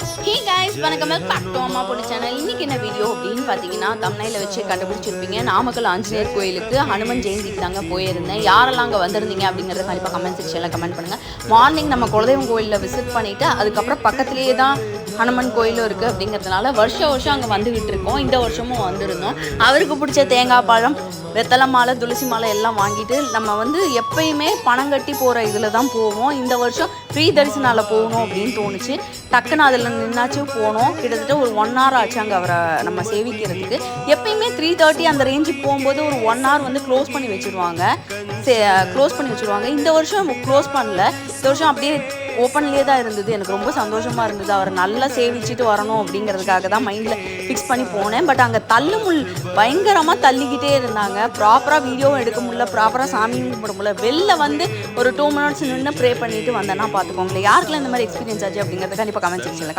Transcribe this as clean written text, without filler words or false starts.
ஹே guys வணக்கம் back to அம்மா பொண்ணு சேனல். இன்னைக்கு என்ன வீடியோ அப்படின்னு பார்த்தீங்கன்னா தம்ப்நெயில வச்சு கண்டுபிடிச்சிருப்பீங்க. நாமக்கல் ஆஞ்சநேயர் கோயிலுக்கு ஹனுமன் ஜெயந்திக்கு தாங்க போயிருந்தேன். யாரெல்லாம் அங்கே வந்திருந்தீங்க அப்படிங்கிறத கண்டிப்பாக கமெண்ட் செக்ஷனில் கமெண்ட் பண்ணுங்கள். மார்னிங் நம்ம குலதெய்வம் கோயிலில் விசிட் பண்ணிவிட்டு அதுக்கப்புறம் பக்கத்துலேயே தான் ஹனுமன் கோயிலும் இருக்குது அப்படிங்கிறதுனால வருஷம் அங்கே வந்துக்கிட்டு இருக்கோம். இந்த வருஷமும் வந்திருந்தோம். அவருக்கு பிடிச்ச தேங்காய் பழம், வெத்தலை மாலை, துளசி மாலை எல்லாம் வாங்கிட்டு நம்ம வந்து எப்பயுமே பணம் கட்டி போகிற இதில் தான் போவோம். இந்த வருஷம் ஃப்ரீ தரிசனால போகணும் அப்படின்னு தோணுச்சு. டக்குன்னு அதில் நின்னாச்சு போனோம். கிட்டத்தட்ட ஒரு 1 hour ஆச்சு அங்கே அவரை நம்ம சேவிக்கிறதுக்கு. எப்பயுமே 3:30 அந்த ரேஞ்சுக்கு போகும்போது ஒரு 1 hour வந்து க்ளோஸ் பண்ணி வச்சுருவாங்க. இந்த வருஷம் க்ளோஸ் பண்ணல. இந்த வருஷம் அப்படியே ஓப்பன்லேயே தான் இருந்தது. எனக்கு ரொம்ப சந்தோஷமாக இருந்தது. அவரை நல்லா சேவிச்சுட்டு வரணும் அப்படிங்கிறதுக்காக தான் மைண்டில் ஃபிக்ஸ் பண்ணி போனேன். பட் அங்கே தள்ளுமுள் பயங்கரமாக தள்ளிக்கிட்டே இருந்தாங்க. ப்ராப்பராக வீடியோவும் எடுக்க முடியல, ப்ராப்பராக சாமியும் கும்பிட முடியல. வெளில வந்து ஒரு 2 minutes நின்று ப்ரே பண்ணிட்டு வந்தேன்னா பார்த்துக்கோங்களேன். யாருக்கெல்லாம் இந்த மாதிரி எக்ஸ்பீரியன்ஸ் ஆச்சு அப்படிங்கிறத கண்டிப்பாக கமெண்ட் செக்ஷனில்